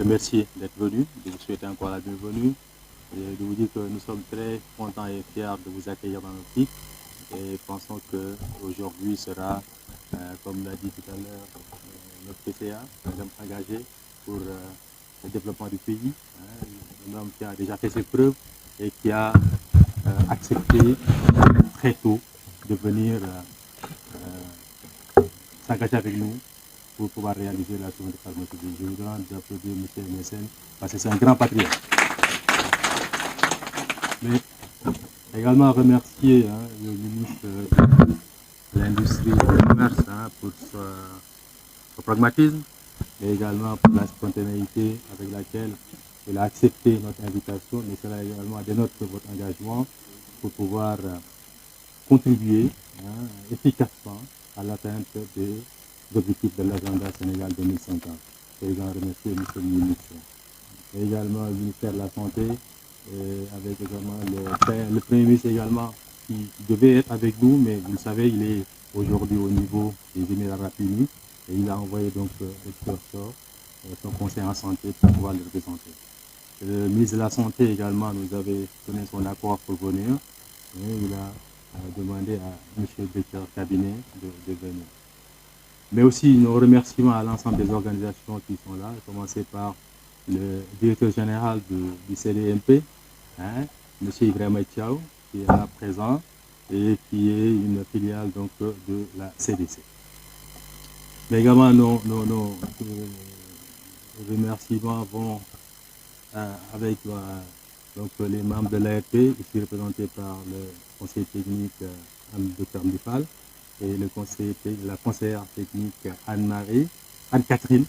remercier d'être venu, de vous souhaiter encore la bienvenue et de vous dire que nous sommes très contents et fiers de vous accueillir dans notre équipe et pensons qu'aujourd'hui sera, comme l'a dit tout à l'heure notre PCA, un homme engagé pour le développement du pays, un homme qui a déjà fait ses preuves et qui a accepté très tôt de venir s'engager avec nous pour pouvoir réaliser la souveraineté pharmaceutique. Je vous demande d'applaudir M. Messen parce que c'est un grand patriote. Mais également remercier le ministre de l'Industrie et du Commerce pour son pragmatisme, mais également pour la spontanéité avec laquelle il a accepté notre invitation, mais cela également dénote votre engagement pour pouvoir contribuer efficacement à l'atteinte des objectifs de l'agenda Sénégal 2050. Je veux également remercier M. le ministre. Et également le ministère de la Santé, avec également le Premier ministre également, qui devait être avec nous, mais vous le savez, il est aujourd'hui au niveau des Émirats Arabes Unis, et il a envoyé donc son conseil en santé pour pouvoir le représenter. Le ministre de la Santé également nous avait donné son accord pour venir, et il a demandé à M. le directeur cabinet de venir. Mais aussi nos remerciements à l'ensemble des organisations qui sont là, à commencer par le directeur général du CDMP, M. Ibrahima Thiaw, qui est là présent et qui est une filiale donc, de la CDC. Mais également nos remerciements vont avec donc, les membres de l'ARP, ici représentés par le conseiller technique Dr Mdifal et la conseillère technique Anne-Catherine.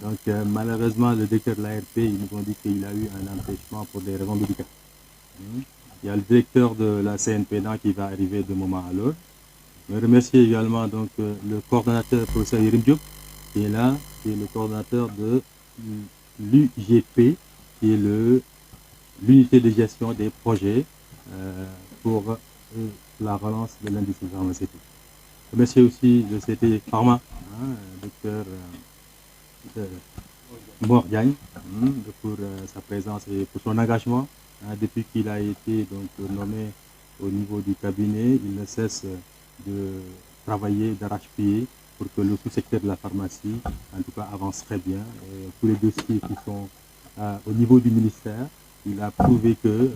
Donc malheureusement, le directeur de l'ARP, ils nous ont dit qu'il a eu un empêchement pour des raisons médicales. Il y a le directeur de la CNPNA qui va arriver de moment à l'autre. Je remercie également donc, le coordonnateur, professeur Yerim Diop, qui est là, qui est le coordonnateur de l'UGP, qui est l'unité de gestion des projets pour la relance de l'industrie pharmaceutique. Je remercie aussi le CT Pharma, docteur Mor Diagne, pour sa présence et pour son engagement. Depuis qu'il a été donc, nommé au niveau du cabinet, il ne cesse de travailler d'arrache-pied pour que le sous-secteur de la pharmacie, en tout cas, avance très bien. Et tous les dossiers qui sont au niveau du ministère, il a prouvé que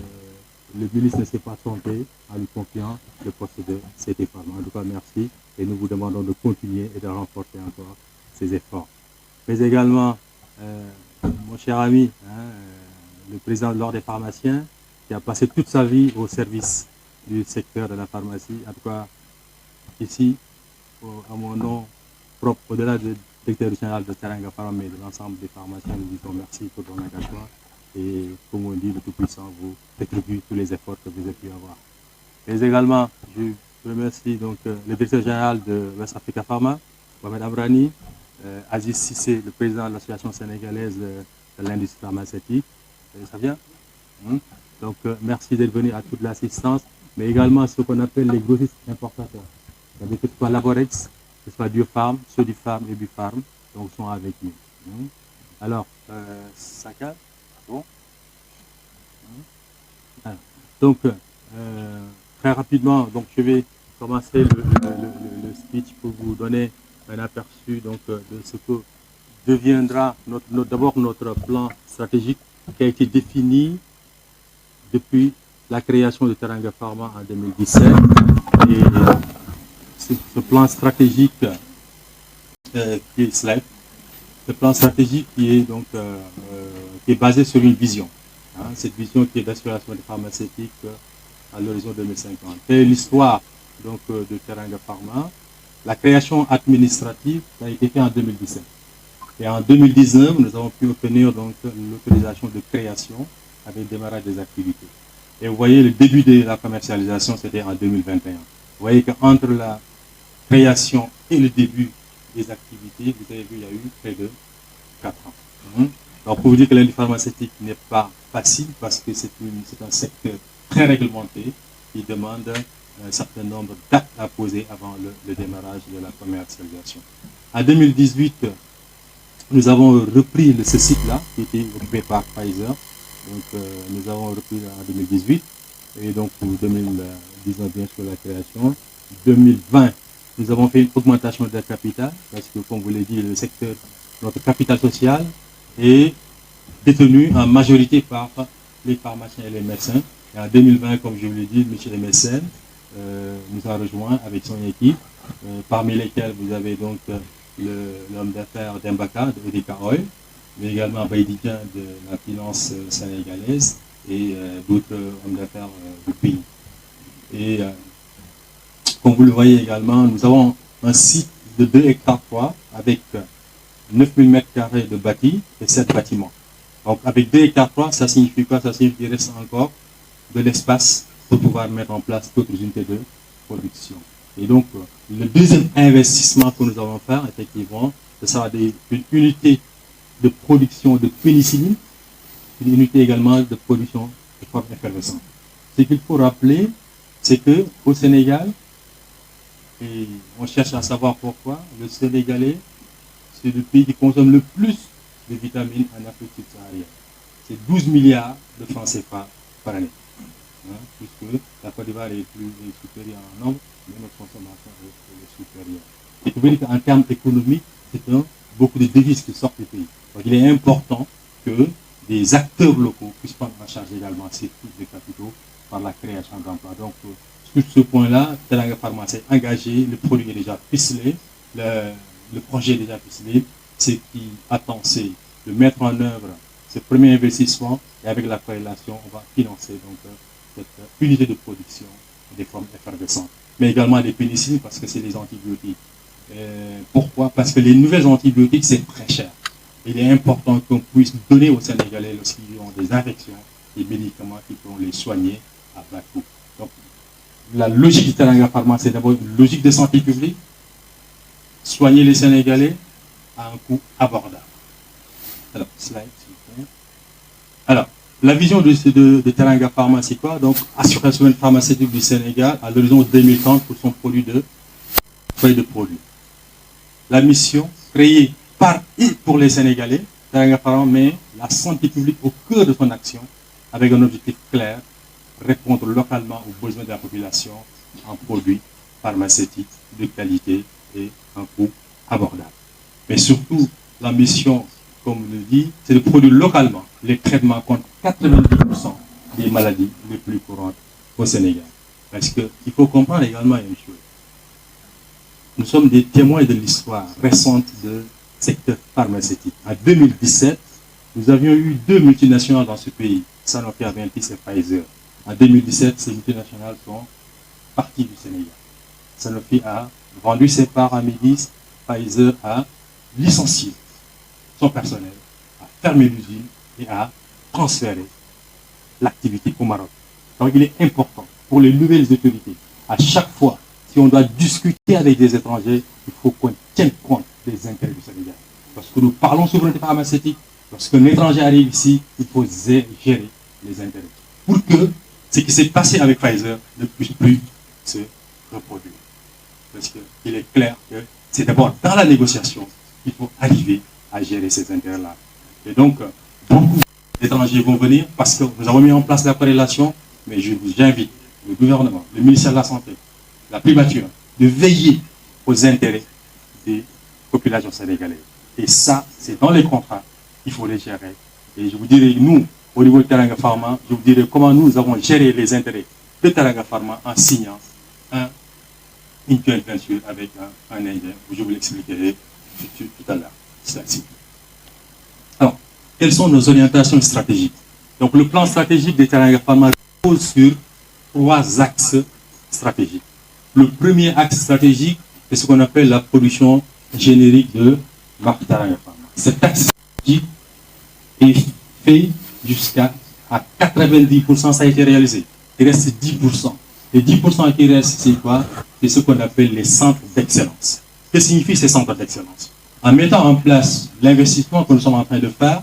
le ministre ne s'est pas trompé en lui confiant le poste de CT Pharma. En tout cas, merci et nous vous demandons de continuer et de renforcer encore ces efforts. Mais également, mon cher ami, le président de l'Ordre des pharmaciens, qui a passé toute sa vie au service du secteur de la pharmacie. En tout cas, ici, à mon nom propre, au-delà du directeur général de Teranga Pharma, mais de l'ensemble des pharmaciens, nous disons merci pour ton engagement. Et comme on dit, le Tout-Puissant vous rétribue tous les efforts que vous avez pu avoir. Mais également, je remercie donc, le directeur général de West Africa Pharma, Mohamed Amrani, Aziz Sissé, le président de l'association sénégalaise de l'industrie pharmaceutique. Ça vient Donc, merci d'être venu à toute l'assistance, mais également ce qu'on appelle les grossistes importateurs. Que ce soit Laborex, que ce soit Diofarm, Sodifarm et Bifarm, donc sont avec nous. Alors, Saka, bon. Donc, très rapidement, donc, je vais commencer le speech pour vous donner un aperçu donc, de ce que deviendra d'abord notre plan stratégique qui a été défini depuis la création de Teranga Pharma en 2017. Et ce plan stratégique qui est SLEP, ce plan stratégique qui est, donc, qui est basé sur une vision. Cette vision qui est d'assuration des pharmaceutiques à l'horizon 2050. C'est l'histoire donc, de Teranga Pharma. La création administrative a été faite en 2017. Et en 2019, nous avons pu obtenir l'autorisation de création avec le démarrage des activités. Et vous voyez, le début de la commercialisation, c'était en 2021. Vous voyez qu'entre la création et le début des activités, vous avez vu, il y a eu près de 4 ans. Donc, pour vous dire que l'industrie pharmaceutique n'est pas facile parce que c'est un secteur très réglementé qui demande un certain nombre d'actes à poser avant le démarrage de la commercialisation. En 2018, Nous avons repris ce site-là, qui était occupé par Pfizer. Donc, nous avons repris en 2018. Et donc, pour 2019, bien sûr, la création. 2020, nous avons fait une augmentation de la capital, parce que, comme vous l'avez dit, le secteur, notre capital social est détenu en majorité par les pharmaciens et les médecins. Et en 2020, comme je vous l'ai dit, M. le médecin nous a rejoint avec son équipe, parmi lesquels vous avez donc l'homme d'affaires d'Embaka, de Odeka Oil, mais également Baïdika de la finance sénégalaise et d'autres hommes d'affaires du pays. Et comme vous le voyez également, nous avons un site de 2 hectares 3 avec 9000 m² de bâti et 7 bâtiments. Donc avec 2 hectares 3, ça signifie quoi? Ça signifie qu'il reste encore de l'espace pour pouvoir mettre en place d'autres unités de production. Et donc, le deuxième investissement que nous allons faire, effectivement, ce sera une unité de production de pénicilline, une unité également de production de forme effervescente. Ce qu'il faut rappeler, c'est qu'au Sénégal, et on cherche à savoir pourquoi, le Sénégalais, c'est le pays qui consomme le plus de vitamines en Afrique subsaharienne. C'est 12 milliards de francs CFA par année. Puisque la Côte d'Ivoire est supérieure en nombre, mais notre consommation est supérieure. Et vous voyez qu'en termes économiques, c'est beaucoup de devises qui sortent du pays. Donc il est important que des acteurs locaux puissent prendre en charge également ces flux de capitaux par la création d'emplois. Donc sur ce point-là, Teranga Pharma s'est engagé, le produit est déjà ficelé, le projet est déjà ficelé. Ce qui attend, c'est de mettre en œuvre ce premier investissement et avec la corrélation, on va financer donc cette unité de production des formes effervescentes, mais également des pénicillines parce que c'est les antibiotiques. Pourquoi? Parce que les nouvelles antibiotiques, c'est très cher. Il est important qu'on puisse donner aux Sénégalais, lorsqu'ils ont des infections, des médicaments qui pourront les soigner à bas coût. Donc, la logique du Teranga Pharma, c'est d'abord une logique de santé publique, soigner les Sénégalais à un coût abordable. Alors, slide, s'il vous plaît. Alors, la vision de Teranga Pharma, c'est quoi? Donc, assurer la souveraineté pharmaceutique du Sénégal à l'horizon 2030 pour son produit de feuille de produit. La mission, créée par et pour les Sénégalais, Teranga Pharma met la santé publique au cœur de son action avec un objectif clair, répondre localement aux besoins de la population en produits pharmaceutiques de qualité et un coût abordable. Mais surtout, la mission, comme on le dit, c'est de produire localement les traitements contre 90% des maladies les plus courantes au Sénégal. Parce qu'il faut comprendre également une chose. Nous sommes des témoins de l'histoire récente du secteur pharmaceutique. En 2017, nous avions eu 2 multinationales dans ce pays, Sanofi Aventis et Pfizer. En 2017, ces multinationales sont parties du Sénégal. Sanofi a vendu ses parts à Médis, Pfizer a licencié son personnel, a fermé l'usine et a transféré l'activité au Maroc. Donc il est important pour les nouvelles autorités, à chaque fois, si on doit discuter avec des étrangers, il faut qu'on tienne compte des intérêts du Sénégal. Lorsque nous parlons souveraineté pharmaceutique, lorsqu'un étranger arrive ici, il faut gérer les intérêts. Pour que ce qui s'est passé avec Pfizer ne puisse plus se reproduire. Parce qu'il est clair que c'est d'abord dans la négociation qu'il faut arriver à gérer ces intérêts-là. Et donc, beaucoup d'étrangers vont venir parce que nous avons mis en place la corrélation, mais j'invite le gouvernement, le ministère de la Santé, la primature, de veiller aux intérêts des populations sénégalaises. Et ça, c'est dans les contrats, il faut les gérer. Et je vous dirai, nous, au niveau de Teranga Pharma, je vous dirai comment nous avons géré les intérêts de Teranga Pharma en signant une joint venture avec un Indien. Je vous l'expliquerai tout à l'heure. Alors, quelles sont nos orientations stratégiques? Donc, le plan stratégique de Teranga Pharma repose sur 3 axes stratégiques. Le premier axe stratégique, c'est ce qu'on appelle la production générique de marque Teranga Pharma. Cet axe stratégique est fait jusqu'à 90%, ça a été réalisé. Il reste 10%. Les 10% qui restent, c'est quoi? C'est ce qu'on appelle les centres d'excellence. Que signifient ces centres d'excellence? En mettant en place l'investissement que nous sommes en train de faire,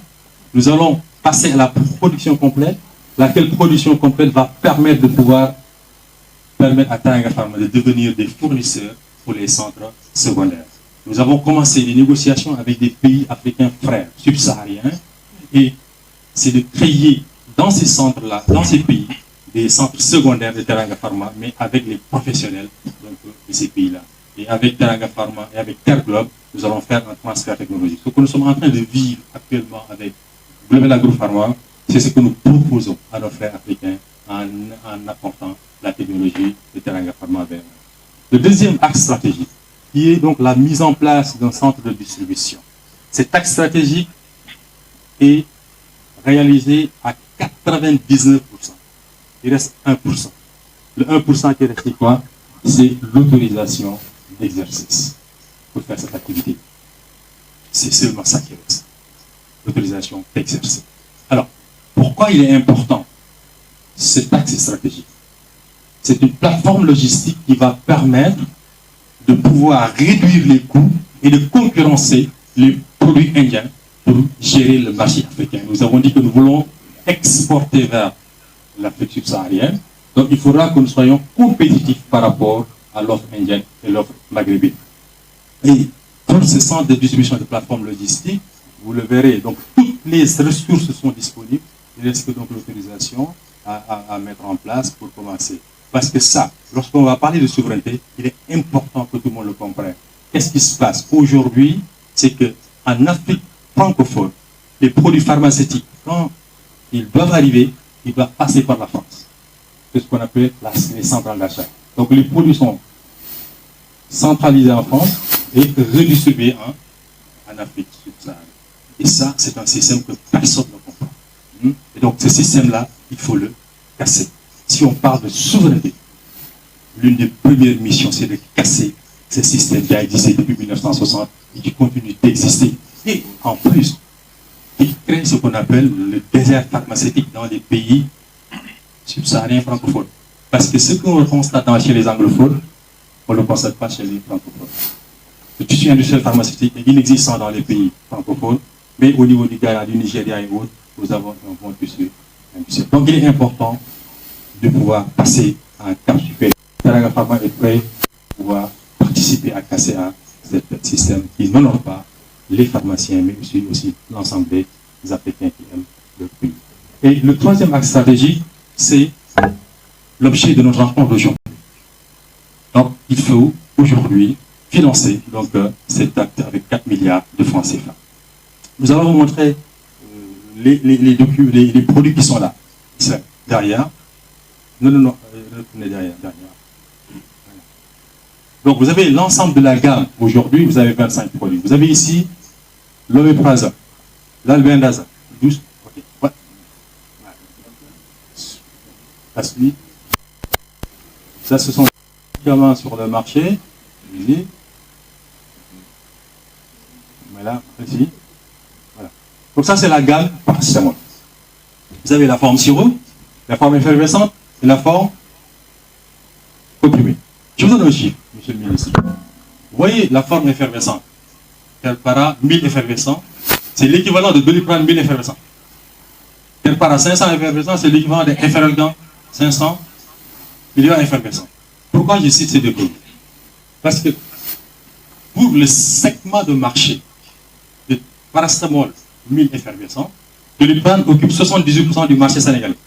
nous allons passer à la production complète, laquelle production complète va permettre de pouvoir permettre à Teranga Pharma de devenir des fournisseurs pour les centres secondaires. Nous avons commencé des négociations avec des pays africains frères, subsahariens, et c'est de créer dans ces centres-là, dans ces pays, des centres secondaires de Teranga Pharma, mais avec les professionnels donc, de ces pays-là. Et avec Teranga Pharma et avec Terglobe, nous allons faire un transfert technologique. Ce que nous sommes en train de vivre actuellement avec Global Agro Pharma, c'est ce que nous proposons à nos frères africains en apportant la technologie de Teranga Pharma vers eux. Le deuxième axe stratégique, qui est donc la mise en place d'un centre de distribution. Cet axe stratégique est réalisé à 99%. Il reste 1%. Le 1% qui reste, c'est quoi? C'est l'autorisation d'exercice pour faire cette activité. C'est seulement ça qui reste. L'autorisation d'exercer. Alors, pourquoi il est important cet axe stratégique? C'est une plateforme logistique qui va permettre de pouvoir réduire les coûts et de concurrencer les produits indiens pour gérer le marché africain. Nous avons dit que nous voulons exporter vers l'Afrique subsaharienne, donc il faudra que nous soyons compétitifs par rapport à l'offre indienne et l'offre maghrébine. Et pour ce centre de distribution de plateformes logistiques, vous le verrez, donc toutes les ressources sont disponibles, il reste que donc l'autorisation à mettre en place pour commencer. Parce que ça, lorsqu'on va parler de souveraineté, il est important que tout le monde le comprenne. Qu'est-ce qui se passe aujourd'hui? C'est qu'en Afrique francophone, les produits pharmaceutiques, quand ils doivent arriver, ils doivent passer par la France. C'est ce qu'on appelle les centrales d'achat. Donc les produits sont centralisés en France et redistribués en Afrique subsaharienne. Et ça, c'est un système que personne ne comprend. Et donc ce système-là, il faut le casser. Si on parle de souveraineté, l'une des premières missions, c'est de casser ce système qui a existé depuis 1960 et qui continue d'exister. Et en plus, il crée ce qu'on appelle le désert pharmaceutique dans les pays subsahariens francophones. Parce que ce qu'on constate chez les anglophones, on ne le constate pas chez les francophones. Le tissu industriel pharmaceutique est inexistant dans les pays francophones, mais au niveau du Ghana, du Nigeria et autres, nous avons un bon tissu industriel. Donc il est important de pouvoir passer à un cap supérieur. Teranga Pharma est prêt pour pouvoir participer à casser ce système qui n'honore pas les pharmaciens, mais aussi l'ensemble des Africains qui aiment le pays. Et le troisième axe stratégique, c'est l'objet de notre rencontre d'aujourd'hui. Donc, il faut aujourd'hui financer donc, cet acte avec 4 milliards de francs CFA. Nous allons vous montrer les produits qui sont là. C'est derrière. Non, retournez derrière. Donc, vous avez l'ensemble de la gamme. Aujourd'hui, vous avez 25 produits. Vous avez ici l'oméprazole, l'albendazole. 12. OK. Ouais. Ça, ce sont les médicaments sur le marché. Ici. Voilà, ici. Voilà. Donc, ça, c'est la gamme paracétamol. Vous avez la forme sirop, la forme effervescente et la forme comprimée. Je vous donne un chiffre, monsieur le ministre. Vous voyez la forme effervescente. Terpara 1000 effervescents, c'est l'équivalent de Doliprane 1000 effervescents. Terpara 500 effervescents, c'est l'équivalent de Efferalgan 500 millions effervescents. Pourquoi je cite ces deux produits? Parce que pour le segment de marché de paracétamol 1000 effervescents, Doliprane occupe 78% du marché sénégalais.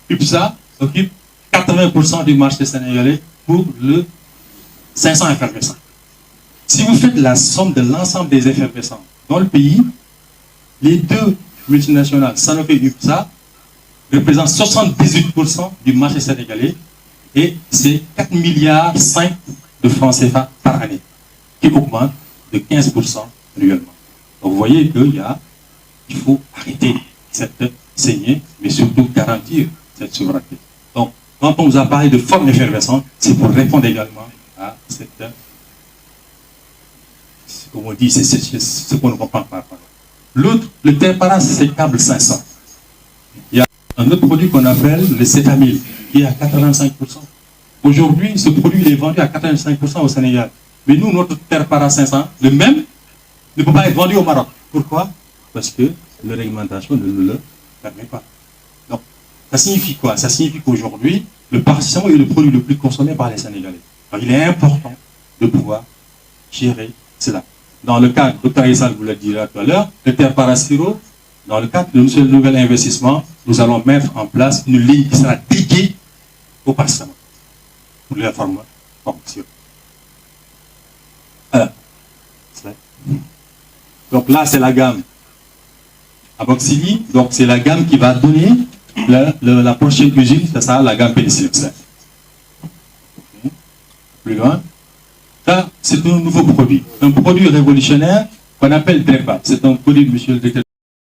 UPSA occupe 80% du marché sénégalais pour le 500 effervescents. Si vous faites la somme de l'ensemble des effervescents dans le pays, les deux multinationales, Sanofi et UPSA, représentent 78% du marché sénégalais et c'est 4 milliards 5 de francs CFA par année, qui augmente de 15% annuellement. Donc vous voyez qu'il faut arrêter cette saignée, mais surtout garantir cette souveraineté. Donc, quand on vous a parlé de forme effervescente, c'est pour répondre également à cette... Comme on dit, c'est ce qu'on ne comprend pas. L'autre, le Terpara, c'est câble 500. Il y a un autre produit qu'on appelle le Cétamil, qui est à 85%. Aujourd'hui, ce produit il est vendu à 85% au Sénégal. Mais nous, notre Terpara 500, le même, ne peut pas être vendu au Maroc. Pourquoi? Parce que la réglementation ne le permet pas. Donc, ça signifie quoi? Ça signifie qu'aujourd'hui, le paracétamol est le produit le plus consommé par les Sénégalais. Donc, il est important de pouvoir gérer cela. Dans le cadre, Dr Aïssal vous l'a dit là tout à l'heure, le terre Paraciro, dans le cadre de ce nouvel investissement, nous allons mettre en place une ligne qui sera dédiée au parcement pour la formation. Donc là, c'est la gamme Amoxicilline, donc c'est la gamme qui va donner la prochaine usine, c'est ça, la gamme pénicilline. Plus loin. Ça, c'est un nouveau produit. Un produit révolutionnaire qu'on appelle DREPA. C'est un produit, monsieur le directeur.